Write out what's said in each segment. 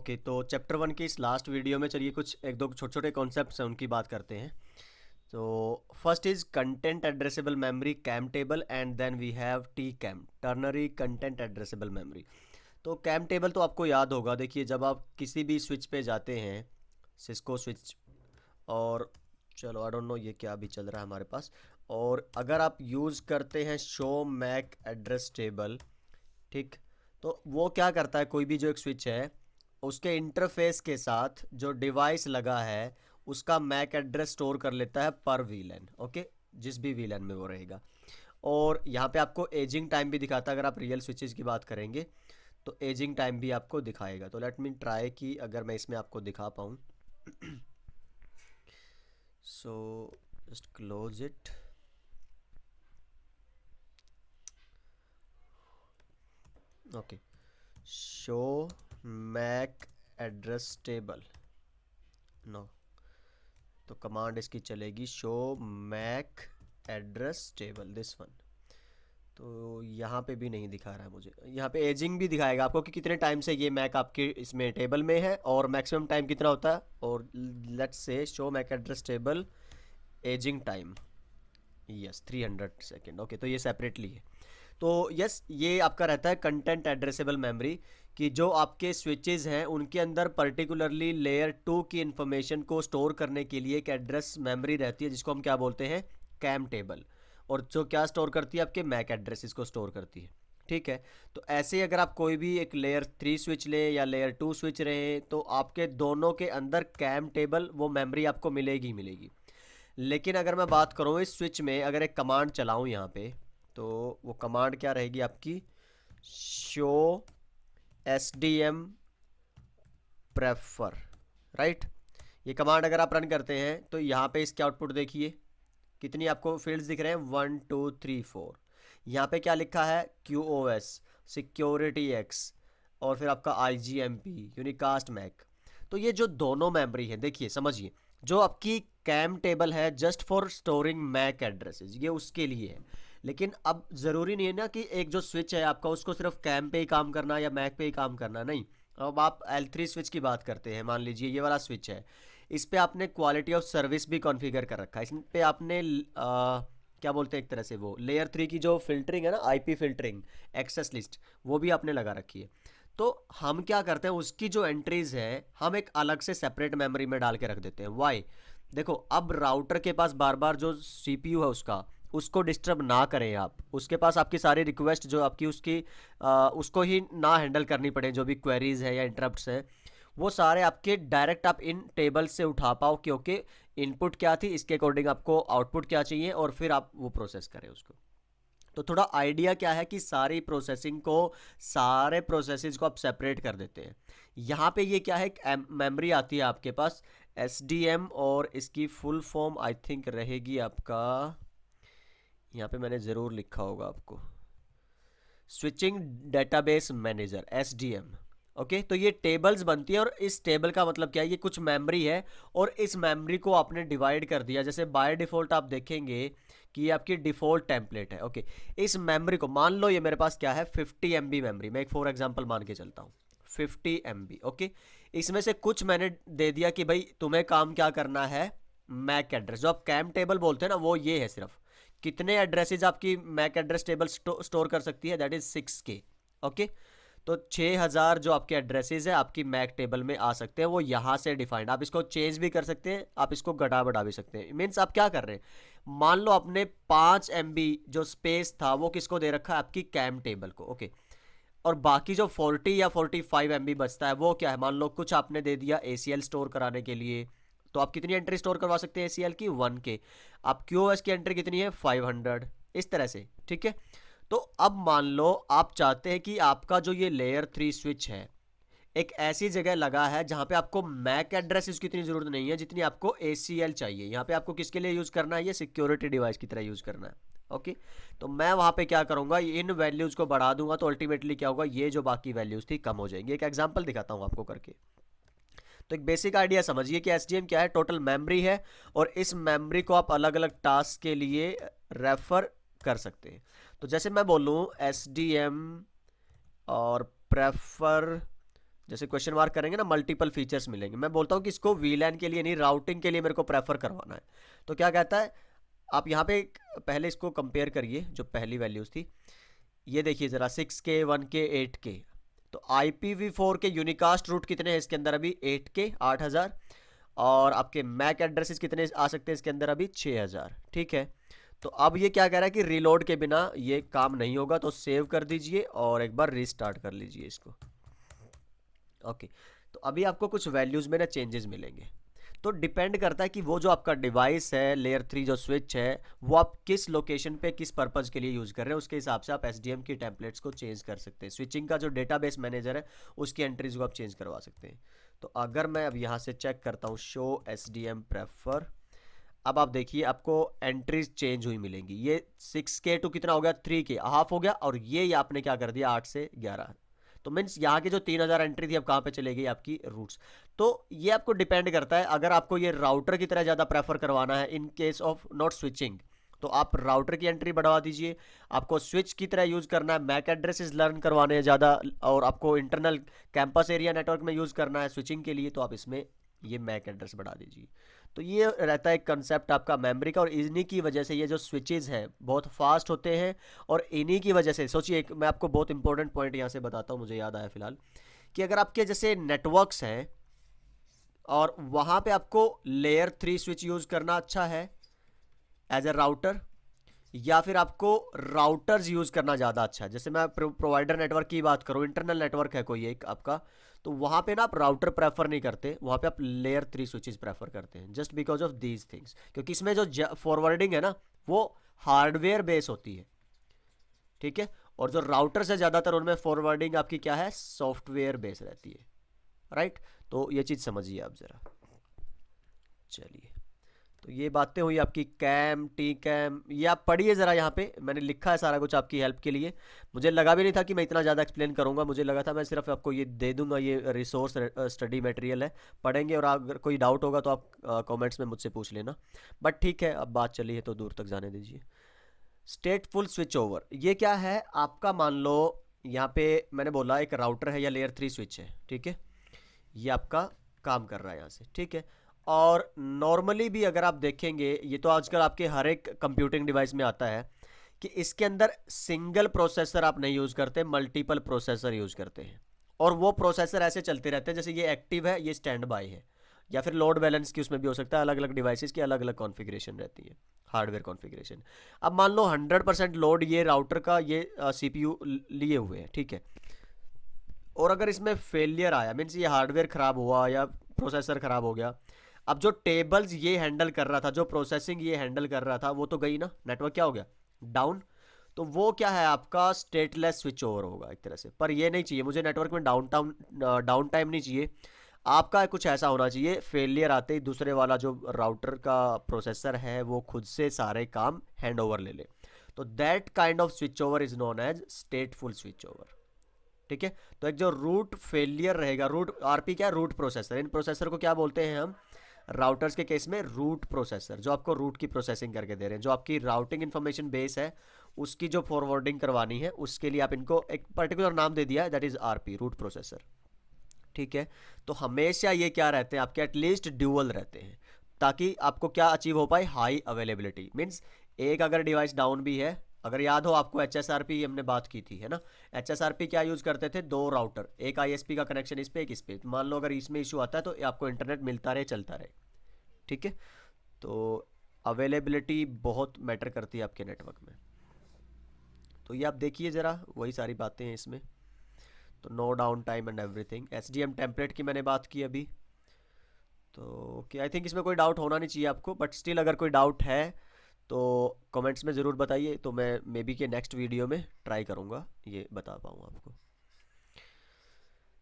Okay, तो chapter 1 की इस लास्ट वीडियो में चलिए कुछ एक दो छोटे छोटे कॉन्सेप्ट्स हैं उनकी बात करते हैं। तो first is content addressable memory CAM table and then we have T CAM ternary content addressable memory. तो कैम टेबल तो आपको याद होगा, देखिए जब आप किसी भी स्विच पे जाते हैं, सिस्को स्विच, और चलो आई डोंट नो ये क्या अभी चल रहा है हमारे पास, और अगर आप यूज़ करते हैं शो मैक एड्रेस टेबल, ठीक, तो वो क्या करता है, कोई भी जो एक स्विच है उसके इंटरफेस के साथ जो डिवाइस लगा है उसका मैक एड्रेस स्टोर कर लेता है पर वीलैन। ओके, जिस भी वीलैन में वो रहेगा। और यहाँ पे आपको एजिंग टाइम भी दिखाता है, अगर आप रियल स्विचेस की बात करेंगे तो एजिंग टाइम भी आपको दिखाएगा। तो लेट मी ट्राई कि अगर मैं इसमें आपको दिखा पाऊँ। So just close it. Okay, show MAC address table, no, तो कमांड इसकी चलेगी show MAC address table, this one. तो यहाँ पे भी नहीं दिखा रहा है मुझे, यहाँ पे एजिंग भी दिखाएगा आपको कि कितने टाइम से ये मैक आपके इसमें टेबल में है और मैक्सिमम टाइम कितना होता है। और let's say show MAC address table ageing time, yes 300 second. Okay, तो ये सेपरेटली है। तो यस, ये आपका रहता है कंटेंट एड्रेसेबल मेमोरी, कि जो आपके स्विचेस हैं उनके अंदर पर्टिकुलरली लेयर 2 की इंफॉर्मेशन को स्टोर करने के लिए एक एड्रेस मेमोरी रहती है जिसको हम क्या बोलते हैं, कैम टेबल। और जो क्या स्टोर करती है, आपके मैक एड्रेसेस को स्टोर करती है। ठीक है, तो ऐसे ही अगर आप कोई भी एक लेयर 3 स्विच लें या लेयर 2 स्विच रहे तो आपके दोनों के अंदर कैम टेबल वो मेमोरी आपको मिलेगी ही मिलेगी। लेकिन अगर मैं बात करूँ इस स्विच में, अगर एक कमांड चलाऊँ यहाँ पे, तो वो कमांड क्या रहेगी आपकी, show S D M prefer, right. ये कमांड अगर आप रन करते हैं तो यहाँ पे इसके आउटपुट देखिए, कितनी आपको फील्ड्स दिख रहे हैं, 1 2 3 4। यहाँ पे क्या लिखा है, Q O S, security X, और फिर आपका I G M P, unicast MAC. तो ये जो दोनों मेमोरी है, देखिए समझिए, जो आपकी कैम टेबल है just for storing MAC addresses, ये उसके लिए है। लेकिन अब ज़रूरी नहीं है ना कि एक जो स्विच है आपका उसको सिर्फ कैम पे ही काम करना या मैक पे ही काम करना, नहीं। अब आप L3 स्विच की बात करते हैं, मान लीजिए ये वाला स्विच है, इस पे आपने क्वालिटी ऑफ सर्विस भी कॉन्फ़िगर कर रखा है। इस पे आपने क्या बोलते हैं, एक तरह से वो लेयर 3 की जो फिल्टरिंग है ना, आईपी फिल्टरिंग, एक्सेस लिस्ट, वो भी आपने लगा रखी है। तो हम क्या करते हैं, उसकी जो एंट्रीज है हम एक अलग से सेपरेट मेमोरी में डाल के रख देते हैं। वाई, देखो अब राउटर के पास बार बार जो सीपीयू है उसका, उसको डिस्टर्ब ना करें आप, उसके पास आपकी सारी रिक्वेस्ट जो आपकी उसकी उसको ही ना हैंडल करनी पड़े, जो भी क्वेरीज है या इंटरप्ट्स हैं वो सारे आपके डायरेक्ट आप इन टेबल से उठा पाओ, क्योंकि इनपुट क्या थी इसके अकॉर्डिंग आपको आउटपुट क्या चाहिए और फिर आप वो प्रोसेस करें उसको। तो थोड़ा आइडिया क्या है कि सारी प्रोसेसिंग को, सारे प्रोसेसेस को आप सेपरेट कर देते हैं। यहाँ पे ये क्या है, मेमोरी आती है आपके पास एस डी एम, और इसकी फुल फॉर्म आई थिंक रहेगी आपका, यहाँ पे मैंने ज़रूर लिखा होगा आपको, switching database manager, S D M. Okay, तो ये टेबल्स बनती है और इस टेबल का मतलब क्या है, ये कुछ मेमोरी है और इस मेमोरी को आपने डिवाइड कर दिया। जैसे बाय डिफ़ॉल्ट आप देखेंगे कि ये आपकी डिफ़ॉल्ट टेम्पलेट है। ओके, इस मेमोरी को मान लो, ये मेरे पास क्या है 50 एम बी मेमोरी, मैं एक फॉर एग्जांपल मान के चलता हूँ 50 एम बी। ओके, इसमें से कुछ मैंने दे दिया कि भाई तुम्हें काम क्या करना है, मैक एड्रेस, जो आप कैम टेबल बोलते हैं ना, वो ये है सिर्फ कितने एड्रेसेस आपकी मैक एड्रेस टेबल स्टोर कर सकती है, दैट इज 6K। ओके, तो 6000 जो आपके एड्रेसेस है आपकी मैक टेबल में आ सकते हैं, वो यहाँ से डिफाइंड, आप इसको चेंज भी कर सकते हैं, आप इसको घटा बढ़ा भी सकते हैं। मीन्स आप क्या कर रहे हैं, मान लो आपने 5 MB जो स्पेस था वो किसको दे रखा है, आपकी कैम टेबल को। ओके, और बाकी जो 40 या 45 MB बचता है वो क्या है, मान लो कुछ आपने दे दिया ACL स्टोर कराने के लिए, तो आप कितनी एंट्री स्टोर करवा सकते हैं ACL की, 1K। आप QoS की एंट्री कितनी है, 500, इस तरह से। ठीक है, तो अब मान लो आप चाहते हैं कि आपका जो ये लेयर 3 स्विच है एक ऐसी जगह लगा है जहां पे आपको मैक एड्रेस की इतनी जरूरत नहीं है जितनी आपको ACL चाहिए। यहाँ पे आपको किसके लिए यूज करना है, ये सिक्योरिटी डिवाइस की तरह यूज करना है। ओके, तो मैं वहां पे क्या करूंगा, इन वैल्यूज को बढ़ा दूंगा, तो अल्टीमेटली क्या होगा, ये जो बाकी वैल्यूज थी कम हो जाएंगी। एक एग्जांपल दिखाता हूं आपको करके। तो एक बेसिक आइडिया समझिए कि एसडीएम क्या है, टोटल मेमोरी है और इस मेमोरी को आप अलग अलग टास्क के लिए रेफर कर सकते हैं। तो जैसे मैं बोलूँ एसडीएम और प्रेफर जैसे क्वेश्चन मार्क करेंगे ना, मल्टीपल फीचर्स मिलेंगे। मैं बोलता हूँ कि इसको वीलैन के लिए नहीं, राउटिंग के लिए मेरे को प्रेफर करवाना है। तो क्या कहता है, आप यहाँ पे पहले इसको कंपेयर करिए, जो पहली वैल्यूज थी ये देखिए ज़रा, 6K 1K 8K। तो IPv4 के यूनिकास्ट रूट कितने हैं इसके अंदर अभी, 8K 8000। और आपके मैक एड्रेसेस कितने आ सकते हैं इसके अंदर अभी, 6000। ठीक है, तो अब ये क्या कह रहा है कि रीलोड के बिना ये काम नहीं होगा, तो सेव कर दीजिए और एक बार रीस्टार्ट कर लीजिए इसको। ओके, तो अभी आपको कुछ वैल्यूज़ में ना चेंजेस मिलेंगे। तो डिपेंड करता है कि वो जो आपका डिवाइस है, लेयर 3 जो स्विच है, वो आप किस लोकेशन पे किस पर्पज़ के लिए यूज़ कर रहे हैं, उसके हिसाब से आप SDM की टेम्पलेट्स को चेंज कर सकते हैं। स्विचिंग का जो डेटाबेस मैनेजर है उसकी एंट्रीज को आप चेंज करवा सकते हैं। तो अगर मैं अब यहाँ से चेक करता हूँ शो SDM प्रेफर, अब आप देखिए आपको एंट्रीज चेंज हुई मिलेंगी। ये 6K टू कितना हो गया, 3K हाफ हो गया, और ये आपने क्या कर दिया 8 से 11। तो मीन्स यहाँ की जो 3000 एंट्री थी अब कहाँ पे चले गई आपकी, रूट्स। तो ये आपको डिपेंड करता है, अगर आपको ये राउटर की तरह ज़्यादा प्रेफर करवाना है in case of not switching, तो आप राउटर की एंट्री बढ़वा दीजिए। आपको स्विच की तरह यूज़ करना है, मैक एड्रेसेस लर्न करवाने हैं ज़्यादा, और आपको इंटरनल कैंपस एरिया नेटवर्क में यूज़ करना है स्विचिंग के लिए, तो आप इसमें ये मैक एड्रेस बढ़ा दीजिए। तो ये रहता है कंसेप्ट आपका मेमोरी का, और इन्हीं की वजह से ये जो स्विचेस हैं बहुत फास्ट होते हैं। और इन्हीं की वजह से सोचिए, मैं आपको बहुत इंपॉर्टेंट पॉइंट यहाँ से बताता हूँ, मुझे याद आया फिलहाल, कि अगर आपके जैसे नेटवर्क्स हैं और वहाँ पे आपको लेयर 3 स्विच यूज़ करना अच्छा है एज ए राउटर, या फिर आपको राउटर्स यूज़ करना ज़्यादा अच्छा है। जैसे मैं प्रोवाइडर नेटवर्क की बात करूँ, इंटरनल नेटवर्क है कोई एक आपका, तो वहाँ पे ना आप राउटर प्रेफर नहीं करते, वहाँ पे आप लेयर 3 स्विचेस प्रेफर करते हैं, just because of these things. क्योंकि इसमें जो फॉरवर्डिंग है ना वो हार्डवेयर बेस होती है, ठीक है, और जो राउटर्स है ज़्यादातर उनमें फॉरवर्डिंग आपकी क्या है, सॉफ्टवेयर बेस रहती है, राइट। तो ये चीज़ समझिए आप ज़रा। चलिए, तो ये बातें हुई आपकी कैम टी कैम, ये आप पढ़िए ज़रा, यहाँ पे मैंने लिखा है सारा कुछ आपकी हेल्प के लिए। मुझे लगा भी नहीं था कि मैं इतना ज़्यादा एक्सप्लेन करूँगा, मुझे लगा था मैं सिर्फ आपको ये दे दूँगा, ये रिसोर्स स्टडी मटेरियल है, पढ़ेंगे, और अगर कोई डाउट होगा तो आप कमेंट्स में मुझसे पूछ लेना। बट ठीक है, अब बात चली है तो दूर तक जाने दीजिए। स्टेटफुल स्विच ओवर, ये क्या है आपका, मान लो यहाँ पे मैंने बोला एक राउटर है या लेयर 3 स्विच है, ठीक है, ये आपका काम कर रहा है यहाँ से, ठीक है। और नॉर्मली भी अगर आप देखेंगे, ये तो आजकल आपके हर एक कंप्यूटिंग डिवाइस में आता है कि इसके अंदर सिंगल प्रोसेसर आप नहीं यूज़ करते, मल्टीपल प्रोसेसर यूज़ करते हैं। और वो प्रोसेसर ऐसे चलते रहते हैं, जैसे ये एक्टिव है, ये स्टैंड बाय है, या फिर लोड बैलेंस की उसमें भी हो सकता है, अलग अलग डिवाइसेस की अलग अलग कॉन्फ़िगरेशन रहती है, हार्डवेयर कॉन्फ़िगरेशन। अब मान लो 100% लोड ये राउटर का ये CPU लिए हुए हैं, ठीक है, और अगर इसमें फेलियर आया, मीन्स ये हार्डवेयर ख़राब हुआ या प्रोसेसर ख़राब हो गया, अब जो टेबल्स ये हैंडल कर रहा था, जो प्रोसेसिंग ये हैंडल कर रहा था, वो तो गई ना, नेटवर्क क्या हो गया, डाउन। तो वो क्या है आपका स्टेटलेस स्विच ओवर होगा एक तरह से। पर ये नहीं चाहिए मुझे, नेटवर्क में डाउन टाइम नहीं चाहिए। आपका कुछ ऐसा होना चाहिए, फेलियर आते ही दूसरे वाला जो राउटर का प्रोसेसर है वो खुद से सारे काम हैंड ओवर ले ले। तो that kind of switch over is known as stateful switch over, ठीक है। तो एक जो रूट फेलियर रहेगा, रूट आरपी क्या है, रूट प्रोसेसर, इन प्रोसेसर को क्या बोलते हैं हम, राउटर्स के केस में रूट प्रोसेसर, जो आपको रूट की प्रोसेसिंग करके दे रहे हैं, जो आपकी राउटिंग इन्फॉर्मेशन बेस है उसकी जो फॉरवर्डिंग करवानी है, उसके लिए आप इनको एक पर्टिकुलर नाम दे दिया है, that is RP, route processor, ठीक है। तो हमेशा ये क्या रहते हैं आपके, एटलीस्ट ड्यूअल रहते हैं, ताकि आपको क्या अचीव हो पाए, हाई अवेलेबिलिटी। मीन्स एक अगर डिवाइस डाउन भी है, अगर याद हो आपको HSRP हमने बात की थी, है ना, HSRP क्या यूज़ करते थे, दो राउटर, एक ISP का कनेक्शन इस पे एक इस पे, मान लो अगर इसमें इशू आता है तो आपको इंटरनेट मिलता रहे, चलता रहे, ठीक है। तो अवेलेबिलिटी बहुत मैटर करती है आपके नेटवर्क में। तो ये आप देखिए ज़रा, वही सारी बातें हैं इसमें। तो no down time and everything, SDM template की मैंने बात की अभी। तो ओके, आई थिंक इसमें कोई डाउट होना नहीं चाहिए आपको, बट स्टिल अगर कोई डाउट है तो कमेंट्स में ज़रूर बताइए, तो मैं मे बी के नेक्स्ट वीडियो में ट्राई करूँगा ये बता पाऊँ आपको।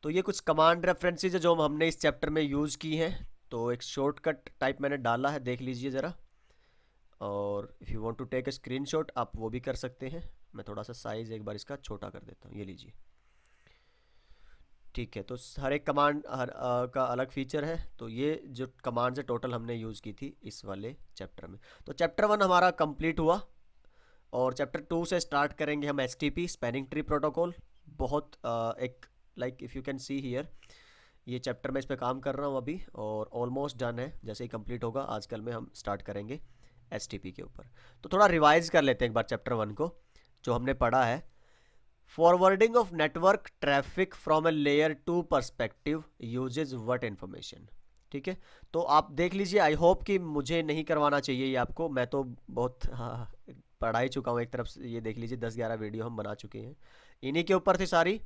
तो ये कुछ कमांड रेफरेंसेस है जो हमने इस चैप्टर में यूज़ की हैं, तो एक शॉर्टकट टाइप मैंने डाला है, देख लीजिए ज़रा। और if you want to take a screenshot आप वो भी कर सकते हैं। मैं थोड़ा सा साइज़ एक बार इसका छोटा कर देता हूँ, ये लीजिए, ठीक है। तो हर एक कमांड का अलग फीचर है। तो ये जो कमांड्स है टोटल हमने यूज़ की थी इस वाले चैप्टर में। तो चैप्टर 1 हमारा कंप्लीट हुआ, और चैप्टर 2 से स्टार्ट करेंगे हम STP, स्पैनिंग ट्री प्रोटोकॉल। बहुत एक like if you can see here, ये चैप्टर मैं इस पे काम कर रहा हूँ अभी और ऑलमोस्ट डन है। जैसे ही कंप्लीट होगा आजकल में हम स्टार्ट करेंगे एसटीपी के ऊपर। तो थोड़ा रिवाइज कर लेते हैं एक बार चैप्टर 1 को जो हमने पढ़ा है। Forwarding of network traffic from a layer 2 perspective uses what information. ठीक है, तो आप देख लीजिए। आई होप कि मुझे नहीं करवाना चाहिए ये आपको, मैं तो बहुत पढ़ा ही चुका हूँ एक तरफ से। ये देख लीजिए 10-11 वीडियो हम बना चुके हैं, इन्हीं के ऊपर थी सारी।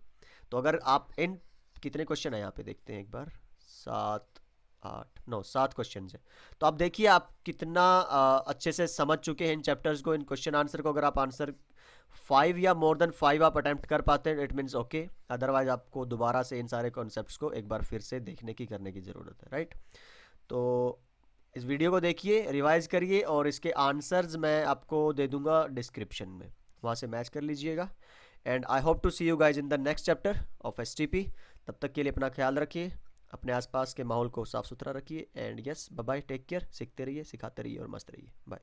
तो अगर आप इन कितने क्वेश्चन है यहाँ पे देखते हैं एक बार, 7 8 9 7 क्वेश्चन है। तो आप देखिए आप कितना अच्छे से समझ चुके हैं इन चैप्टर्स को, इन क्वेश्चन आंसर को। अगर आप आंसर 5 या मोर देन 5 आप अटेम्प्ट कर पाते हैं, इट मीन्स ओके। अदरवाइज आपको दोबारा से इन सारे कॉन्सेप्ट्स को एक बार फिर से देखने की करने की ज़रूरत है, राइट। तो इस वीडियो को देखिए, रिवाइज करिए और इसके आंसर्स मैं आपको दे दूंगा डिस्क्रिप्शन में, वहाँ से मैच कर लीजिएगा। And I hope to see you guys in the next chapter of STP. तब तक के लिए अपना ख्याल रखिए, अपने आसपास के माहौल को साफ सुथरा रखिए। And yes, bye bye, take care. सीखते रहिए, सिखाते रहिए और मस्त रहिए। बाय।